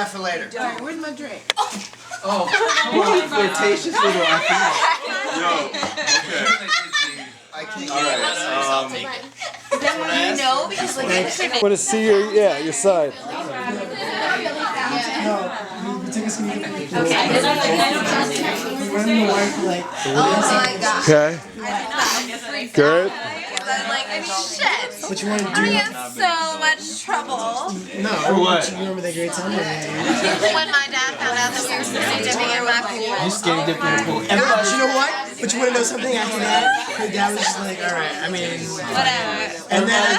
For later. Alright, where's my drink? Oh, flirtatious little afternoon. Yo, okay. I can't. Alright, Is that what you know? Because like I want to see your side. oh my god. Okay. Good. I mean, shit. What you want to do? I'm in so much trouble. No, what? You remember that great time? When my dad found out that we were skinny dipping in my pool. You skinny dipping in the pool. Everybody, you know what? But you want to know something after that? Her dad was just like, alright, I mean... Whatever. And then I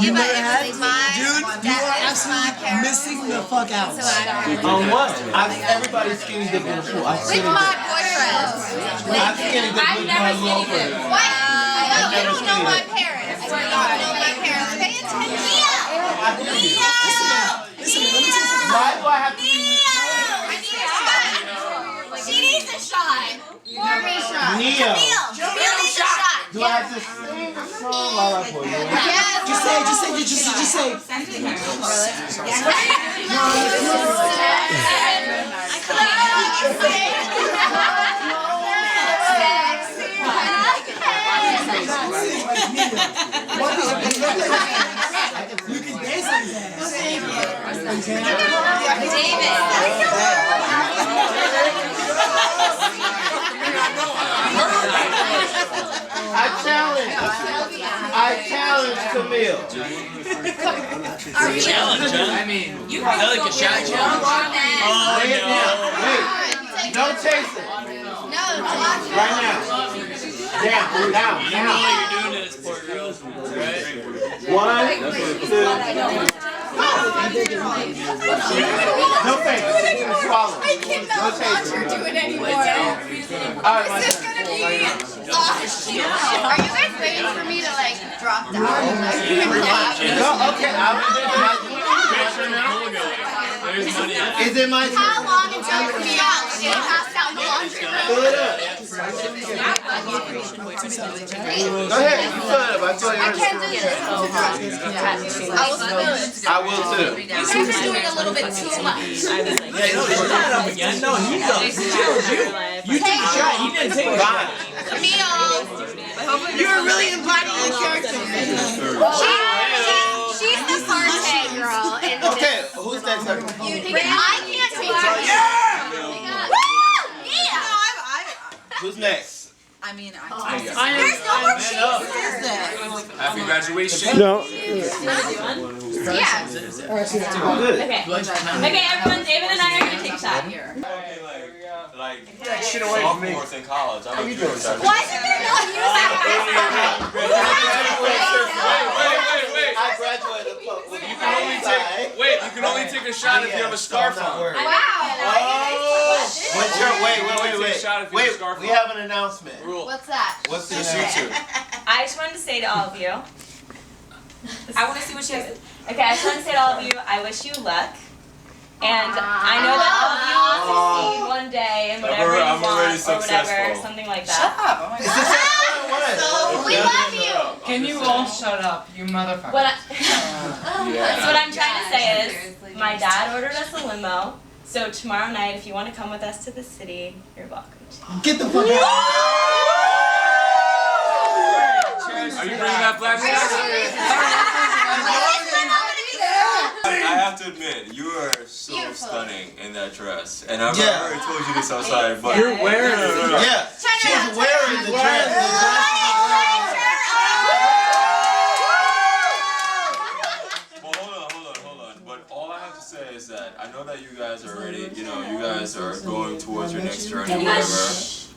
you but may have... it's my Dude, you are absolutely missing the fuck out. On what? Everybody's skinny dipping in the pool. With my boyfriend. I've skinny dipped with my girlfriend. What? You don't know my parents. You don't know my parents. Pay attention. Neo! Why do I have to be... I need a shot. She needs a shot. Pour me a shot. Neo. Camille needs a shot. Do I have to sing a song while I pour you? Yes. Just say. You can dance like I challenge Camille. I mean, you feel like a shot challenge. Wait. No chasing. No. Right now. Down. You know what you're doing to this poor girl, right? 1, 2. No face. Swallow. I cannot watch her do it anymore. Alright, This is gonna be shit. Are you guys waiting for me to like drop down? okay, Is it my turn? How long until you can be out? She passed out in the laundry room. Fill it up. Go ahead, you fill it up. I can't do this. I will spill it. I will too. You guys are doing a little bit too much. No, he does. You take a shot. He didn't take a shot. Camille. you were really embodying the character. She's the party girl. Okay, who's next? I can't take it. Who's next? I mean, there's no more chasers. Happy graduation. No. Yeah. Okay, everyone, David and I are going to take a shot. like sophomores in college. I'm a junior. Why did there no music? Wait. I graduated. You can only take a shot if you have a scarf on. Wow. What's your wait. We have an announcement. What's that? What's the announcement? I just wanted to say to all of you. I want to see what she has. Okay, I just want to say to all of you, I wish you luck. And I know that all of you will succeed one day in whatever you want or whatever, something like that. Shut up. We love you. Can you all shut up, you motherfucker? So what I'm trying to say is, my dad ordered us a limo, so tomorrow night, if you want to come with us to the city, you're welcome to. Get the fuck out. Are you bringing that black I have to admit, you are so stunning in that dress. And I've already told you this outside, but You're wearing it. Yeah, she's wearing the dress. is that I know that you guys are already, you guys are going towards your next journey, whatever.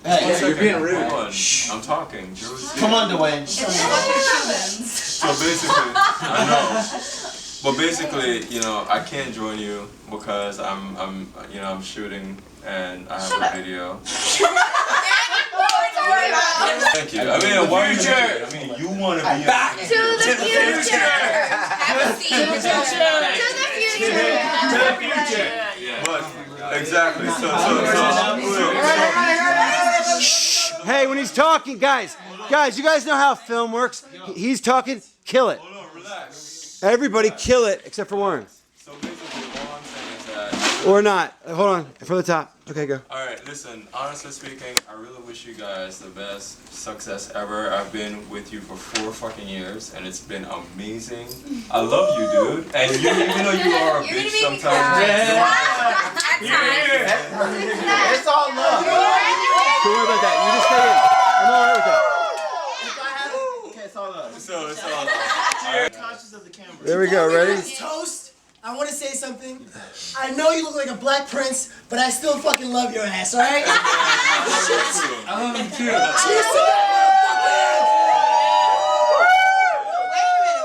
Hey, you're being rude. I'm talking. Come on, Dwayne. So basically, I know. But basically, I can't join you because I'm shooting and I have a video. Thank you. I mean, why are you here? I mean, you want to be back to the future. Have a seat. To the future. But exactly. Hey, when he's talking, guys, you guys know how film works. He's talking, kill it. Hold on, relax. Everybody kill it except for Warren. So basically, Or not. Hold on. From the top. Okay, go. Alright, listen, honestly speaking, I really wish you guys the best success ever. I've been with you for 4 fucking years and it's been amazing. I love you, dude. And you, even though you are a bitch sometimes. It's all love. Don't worry about that. You just stay in. I'm alright with that. Okay, it's all love. So it's all alright. Conscious of the camera. There we go. Ready? Toast. I want to say something. I know you look like a black prince, but I still fucking love your ass, alright? I love him too. Cheers to that,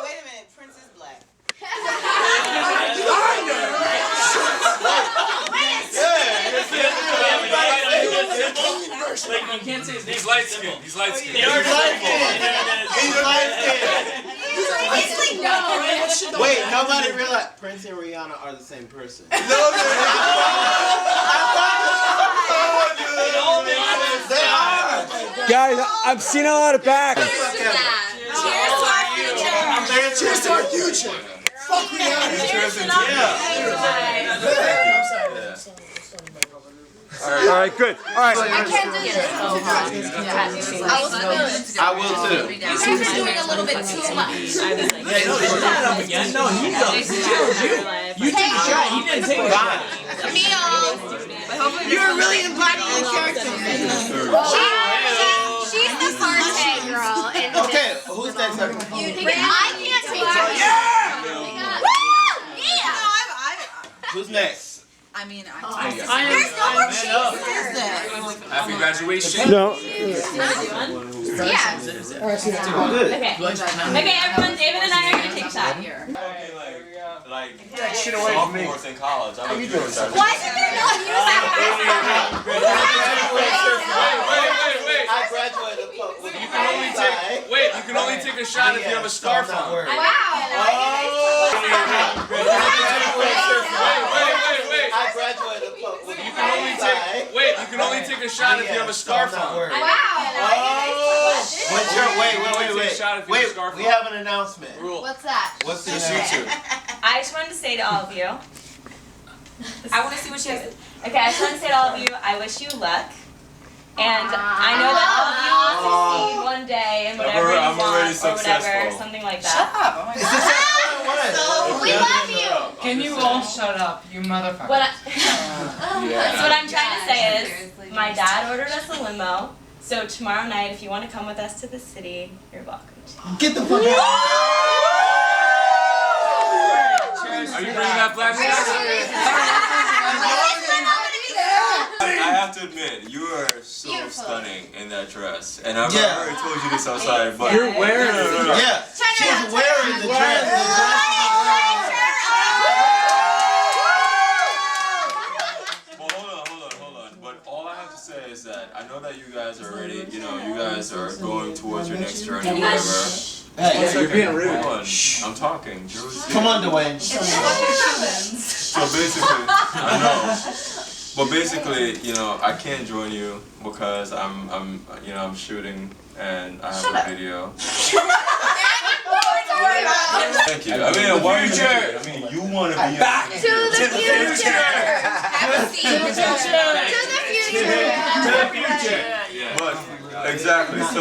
Wait a minute. Prince is black. Like, you can't say his name. He's light skinned. He's light skinned. He's light skinned. Wait, nobody realized Prince and Rihanna are the same person. Guys, I'm seeing a lot of backs. Cheers to our future. Fuck Rihanna. Cheers to Alright, good. Alright. I can't do this. I will too. You guys are doing a little bit too much. No, he does. You took a shot. He didn't take a shot. Camille. You're really embodying the character. She's the party girl. Okay, who's next? I can't take her. Yeah. Who's next? I mean, There's no more chaser. Happy graduation. No. Yeah. Okay. Okay, everyone, David and I are gonna take a shot. Like sophomores in college. I'm a junior. Why is it there no music? Wait. I graduated with You can only take a shot if you have a scarf on. Wow. I graduated with You can only take a shot if you have a scarf on. Wait, we have an announcement. What's that? What's the Just you two. I just wanted to say to all of you. I want to see what she has. Okay, I just want to say to all of you, I wish you luck. And I know that all of you will succeed one day in whatever you I'm already want or whatever, successful. something like Shut that. up. Oh my God. We love you. Can you all shut up, you motherfucker? So what I'm trying to say is, my dad ordered us a limo. So tomorrow night, if you want to come with us to the city, you're welcome to. Get the fuck out. Are you bringing that black I have to admit, you are so stunning in that dress. And I've already told you this outside, but You're wearing it. Yeah, she's wearing the dress. Well, hold on. But all I have to say is that I know that you guys are already, you guys are going towards your next journey or whatever. Hey, You're being rude. I'm talking. come on, Dwayne. So basically, I know. But basically, I can't join you because I'm shooting and I have a video. Thank you. I mean, why are you doing it? I mean, you want to be Back to the future. Have a seat. To the future. But exactly. So.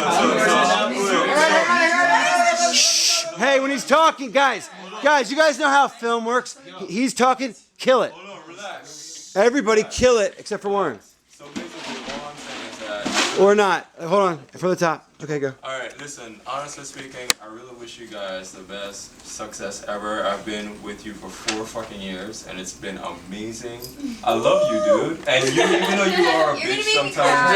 Hey, when he's talking, guys, you guys know how film works. He's talking, kill it. Hold on, relax. Everybody kill it except for Warren. So basically, all I'm saying is that. Or not. Hold on. From the top. Okay, go. Alright, listen, honestly speaking, I really wish you guys the best success ever. I've been with you for 4 fucking years and it's been amazing. I love you, dude. And you, even though you are a bitch sometimes.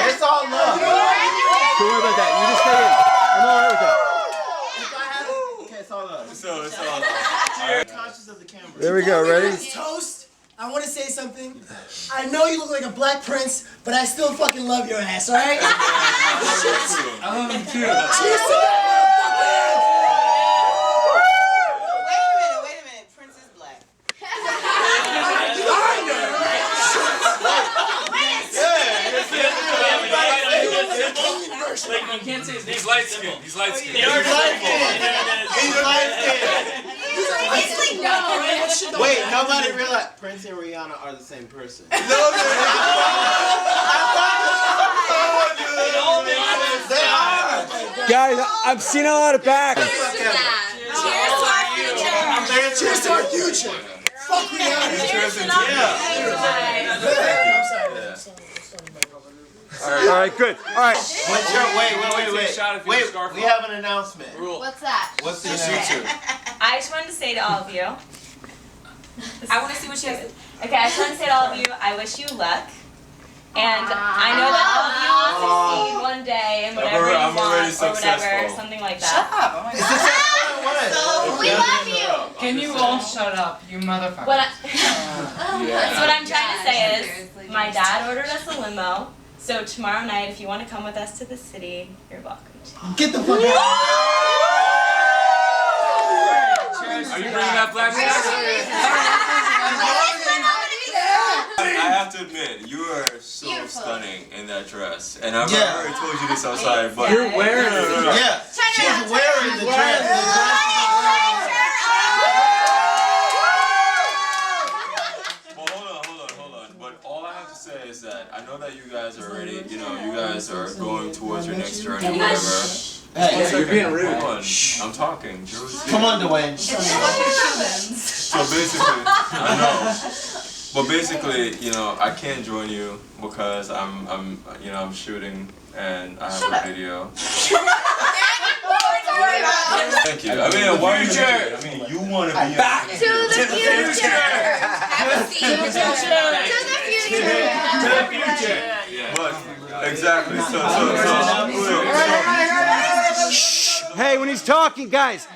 It's all love. Don't worry about that. You just stay in. I'm alright with that. Okay, it's all love. So it's all Conscious of the camera. There we go. Ready? Toast. I want to say something. I know you look like a black prince, but I still fucking love your ass, alright? I love him too. Cheers to that, Wait a minute. Prince is black. Like, you can't say his name. He's light skinned. He's light skinned. He's light skinned. No. nobody realized Prince and Rihanna are the same person. No, They are. Guys, I'm seeing a lot of back. Cheers to our future. Cheers to our future. Fuck Rihanna. Cheers to Yeah. I'm sorry. All right, good. All right. What's your wait? We have an announcement. What's that? What's the announcement? I just wanted to say to all of you. I want to see what she has. Okay, I just want to say to all of you, I wish you luck. And I know that all of you will succeed one day in whatever you I'm already want or whatever, successful. something like Shut that. up. Oh my God. We love you. Can you all shut up, you motherfucker? What so what I'm trying to say is, my dad ordered us a limo. So tomorrow night, if you want to come with us to the city, you're welcome to. Get the fuck out. Are you bringing that black I have to admit, you are so Beautiful. stunning in that dress. And I've Yeah. already told you this outside, but You're wearing it. Yeah, she's wearing the dress. Well, hold on. But all I have to say is that I know that you guys are already, you guys are going towards your next journey, or whatever. Hey, You're being rude. Hold on, I'm talking. come on, Dwayne. So basically, I know. But basically, I can't join you because I'm shooting and I have a video. Thank you. I mean, why are you doing it? I mean, you want to be To the future. Have a seat. To the future. But exactly. Hey, when he's talking, guys,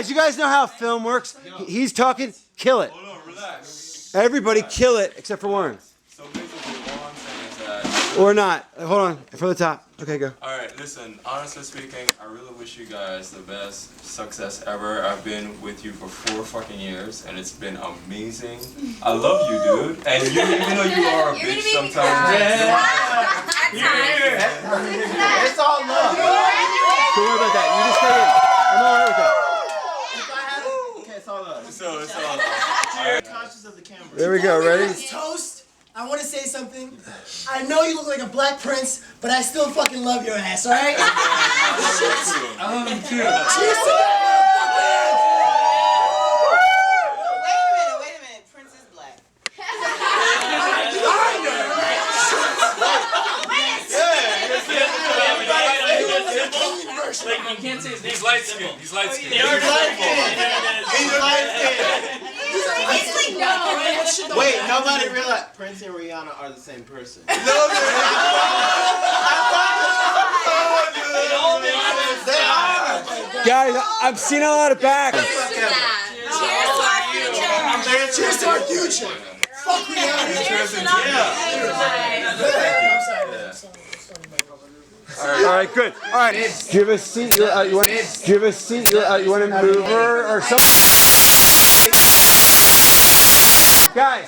you guys know how film works. He's talking, kill it. Hold on, relax. Everybody kill it except for Warren. So basically, all I'm saying is that. Or not. Hold on, from the top. Okay, go. All right, listen. Honestly speaking, I really wish you guys the best success ever. I've been with you for 4 fucking years, and it's been amazing. I love you, dude. And you, even though you are a You're gonna bitch make me sometimes. It's all love. Don't worry about that. You just stay in. I'm all right with that. Okay, it's all love. So it's all. Conscious of the camera. There we go. Ready? This toast. I want to say something. I know you look like a black prince, but I still fucking love your ass, alright? I love him too. Cheers to that, Wait a minute. Prince is black. Like, you can't say his name. He's light skinned. He's light skinned. He's light skinned. He's light skinned. Wait, nobody realized Prince and Rihanna are the same person. No, They are. Guys, I'm seeing a lot of back. Cheers to our future. Cheers to our future. Fuck Rihanna. Cheers to Yeah. I'm sorry. All right, good. All right. Do you have a seat? You want? Do you have a seat? You want to move or something? Guys.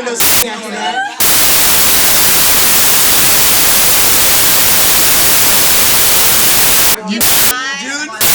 go sing after that. You guys. Dude.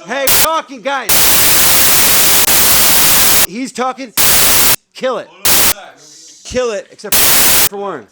Hey, talking guys. He's talking, kill it. Kill it, except for Warren.